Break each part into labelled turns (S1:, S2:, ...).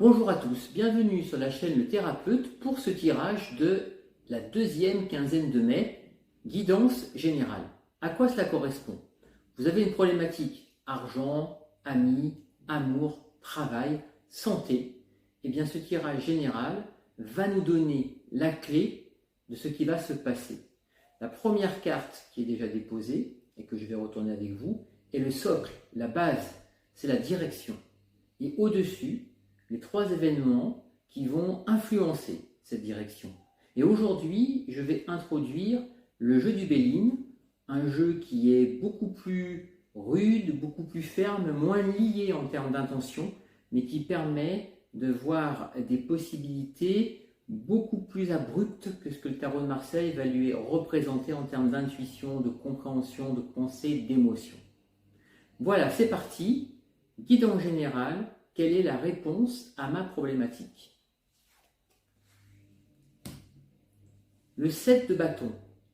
S1: Bonjour à tous, bienvenue sur la chaîne Le Thérapeute pour ce tirage de la deuxième quinzaine de mai, guidance générale. À quoi cela correspond? Vous avez une problématique, argent, amis, amour, travail, santé. Eh bien ce tirage général va nous donner la clé de ce qui va se passer. La première carte qui est déjà déposée et que je vais retourner avec vous est le socle, la base, c'est la direction. Et au-dessus, les trois événements qui vont influencer cette direction. Et aujourd'hui, je vais introduire le jeu du Béline, un jeu qui est beaucoup plus rude, beaucoup plus ferme, moins lié en termes d'intention, mais qui permet de voir des possibilités beaucoup plus abruptes que ce que le tarot de Marseille va lui représenter en termes d'intuition, de compréhension, de pensée, d'émotion. Voilà, c'est parti. Guidance générale. Quelle est la réponse à ma problématique? Le 7 de bâton.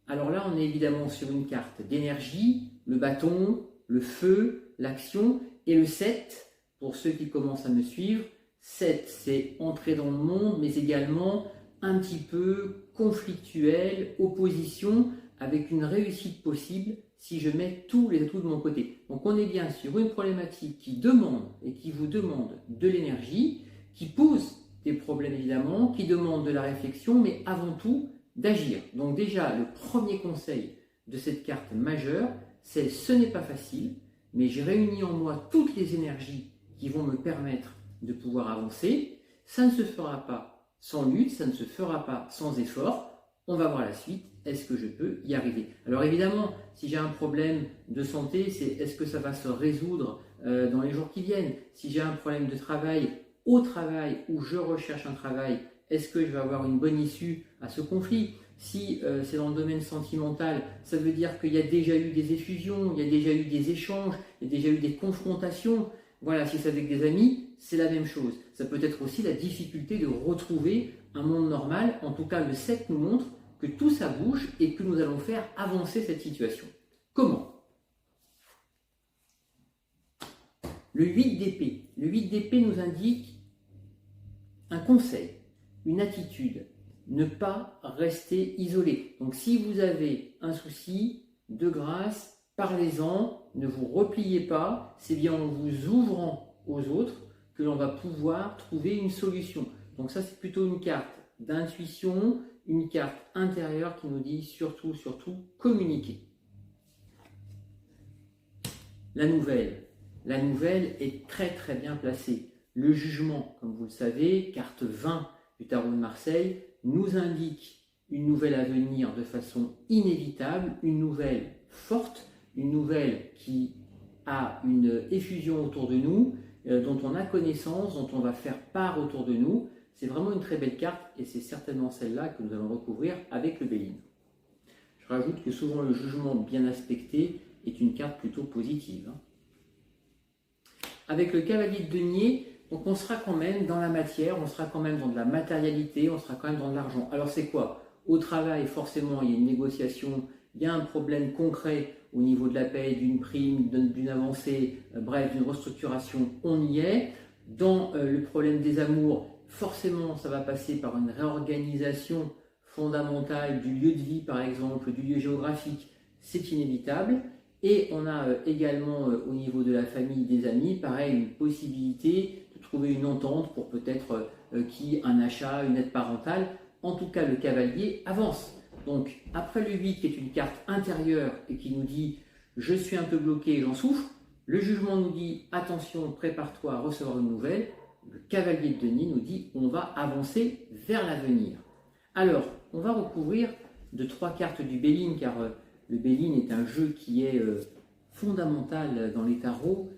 S1: Alors là, on est évidemment sur une carte d'énergie, le bâton, le feu, l'action. Et le 7, pour ceux qui commencent à me suivre, 7, c'est entrer dans le monde, mais également un petit peu conflictuel, opposition, avec une réussite possible si je mets tous les atouts de mon côté. Donc on est bien sur une problématique qui demande et qui vous demande de l'énergie, qui pose des problèmes évidemment, qui demande de la réflexion, mais avant tout d'agir. Donc déjà, le premier conseil de cette carte majeure, c'est ce n'est pas facile, mais j'ai réuni en moi toutes les énergies qui vont me permettre de pouvoir avancer. Ça ne se fera pas sans lutte, ça ne se fera pas sans effort. On va voir la suite. Est-ce que je peux y arriver? Alors évidemment, si j'ai un problème de santé, c'est est-ce que ça va se résoudre dans les jours qui viennent? Si j'ai un problème de travail, au travail où je recherche un travail, est-ce que je vais avoir une bonne issue à ce conflit? Si c'est dans le domaine sentimental, ça veut dire qu'il y a déjà eu des effusions, il y a déjà eu des échanges, il y a déjà eu des confrontations. Voilà, si c'est avec des amis, c'est la même chose. Ça peut être aussi la difficulté de retrouver un monde normal. En tout cas, le 7 nous montre que tout ça bouge et que nous allons faire avancer cette situation. Comment? Le 8 d'épée. Le 8 d'épée nous indique un conseil, une attitude, ne pas rester isolé. Donc si vous avez un souci, de grâce, parlez-en, ne vous repliez pas, c'est bien en vous ouvrant aux autres que l'on va pouvoir trouver une solution. Donc ça c'est plutôt une carte d'intuition, une carte intérieure qui nous dit surtout communiquer. La nouvelle est très bien placée. Le jugement, comme vous le savez, carte 20 du tarot de Marseille, nous indique une nouvelle à venir de façon inévitable, une nouvelle forte, une nouvelle qui a une effusion autour de nous, dont on a connaissance, dont on va faire part autour de nous. C'est vraiment une très belle carte et c'est certainement celle-là que nous allons recouvrir avec le Béline. Je rajoute que souvent le jugement bien aspecté est une carte plutôt positive. Avec le cavalier de denier, donc on sera quand même dans la matière, on sera quand même dans de la matérialité, on sera quand même dans de l'argent. Alors c'est quoi? Au travail, forcément, il y a une négociation, il y a un problème concret au niveau de la paie, d'une prime, d'une avancée, bref, d'une restructuration, on y est. Dans le problème des amours, forcément, ça va passer par une réorganisation fondamentale du lieu de vie, par exemple, du lieu géographique, c'est inévitable. Et on a également au niveau de la famille, des amis, pareil, une possibilité de trouver une entente pour peut-être un achat, une aide parentale. En tout cas, le cavalier avance. Donc, après le 8, qui est une carte intérieure et qui nous dit « je suis un peu bloqué, j'en souffre », le jugement nous dit « attention, prépare-toi à recevoir une nouvelle ». Le cavalier de denier nous dit on va avancer vers l'avenir. Alors, on va recouvrir de 3 cartes du Béline, car le Béline est un jeu qui est fondamental dans les tarots,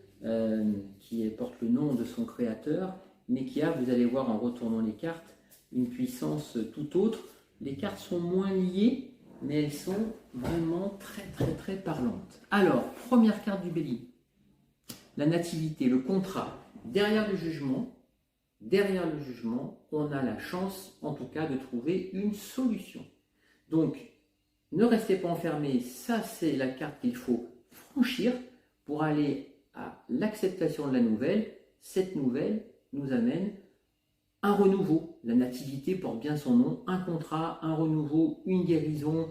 S1: qui porte le nom de son créateur, mais qui a, vous allez voir en retournant les cartes, une puissance tout autre. Les cartes sont moins liées, mais elles sont vraiment très parlantes. Alors, première carte du Béline, la nativité, le contrat. Derrière le jugement, on a la chance, en tout cas, de trouver une solution. Donc, ne restez pas enfermés, ça c'est la carte qu'il faut franchir pour aller à l'acceptation de la nouvelle. Cette nouvelle nous amène un renouveau. La nativité porte bien son nom, un contrat, un renouveau, une guérison.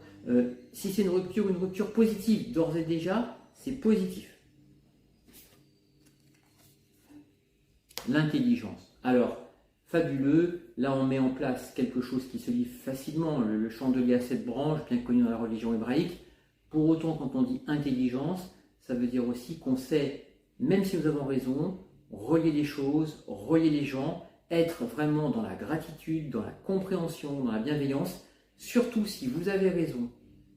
S1: Si c'est une rupture positive, d'ores et déjà, c'est positif. L'intelligence. Alors, fabuleux, là on met en place quelque chose qui se lit facilement, le chandelier à 7 branches, bien connu dans la religion hébraïque. Pour autant, quand on dit intelligence, ça veut dire aussi qu'on sait, même si nous avons raison, relier les choses, relier les gens, être vraiment dans la gratitude, dans la compréhension, dans la bienveillance, surtout si vous avez raison.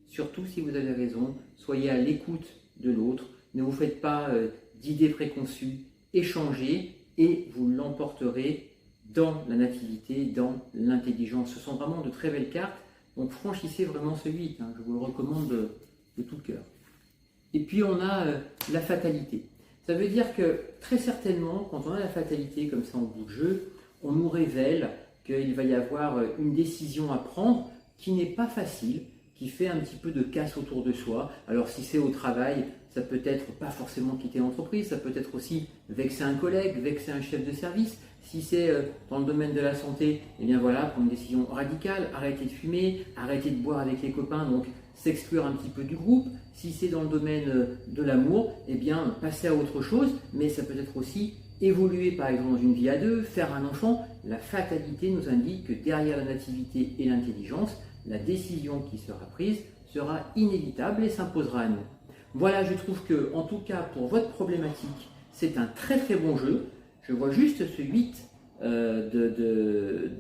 S1: Surtout si vous avez raison, soyez à l'écoute de l'autre, ne vous faites pas d'idées préconçues, échangez et vous l'emporterez dans la nativité, dans l'intelligence. Ce sont vraiment de très belles cartes, donc franchissez vraiment ce 8, je vous le recommande de tout cœur. Et puis on a la fatalité. Ça veut dire que très certainement, quand on a la fatalité comme ça en bout de jeu, on nous révèle qu'il va y avoir une décision à prendre qui n'est pas facile, qui fait un petit peu de casse autour de soi. Alors si c'est au travail, ça peut être pas forcément quitter l'entreprise, ça peut être aussi vexer un collègue, vexer un chef de service. Si c'est dans le domaine de la santé, eh bien voilà, prendre une décision radicale, arrêter de fumer, arrêter de boire avec les copains, donc s'exclure un petit peu du groupe. Si c'est dans le domaine de l'amour, eh bien passer à autre chose, mais ça peut être aussi évoluer par exemple dans une vie à deux, faire un enfant. La fatalité nous indique que derrière la nativité et l'intelligence, la décision qui sera prise sera inévitable et s'imposera à nous. Voilà, je trouve que, en tout cas pour votre problématique, c'est un très très bon jeu. Je vois juste ce 8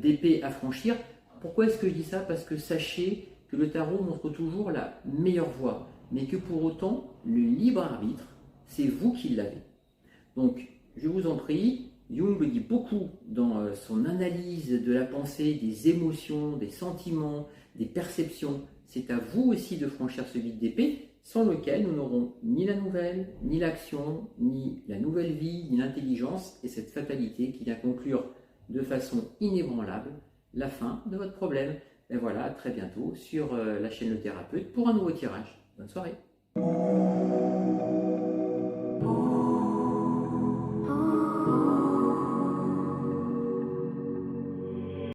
S1: d'épée à franchir. Pourquoi est-ce que je dis ça? Parce que sachez que le tarot montre toujours la meilleure voie, mais que pour autant, le libre arbitre, c'est vous qui l'avez. Donc, je vous en prie, Jung le dit beaucoup dans son analyse de la pensée, des émotions, des sentiments, des perceptions. C'est à vous aussi de franchir ce 8 d'épée, sans lequel nous n'aurons ni la nouvelle, ni l'action, ni la nouvelle vie, ni l'intelligence, et cette fatalité qui vient conclure de façon inébranlable la fin de votre problème. Et voilà, à très bientôt sur la chaîne Le Thérapeute pour un nouveau tirage. Bonne soirée.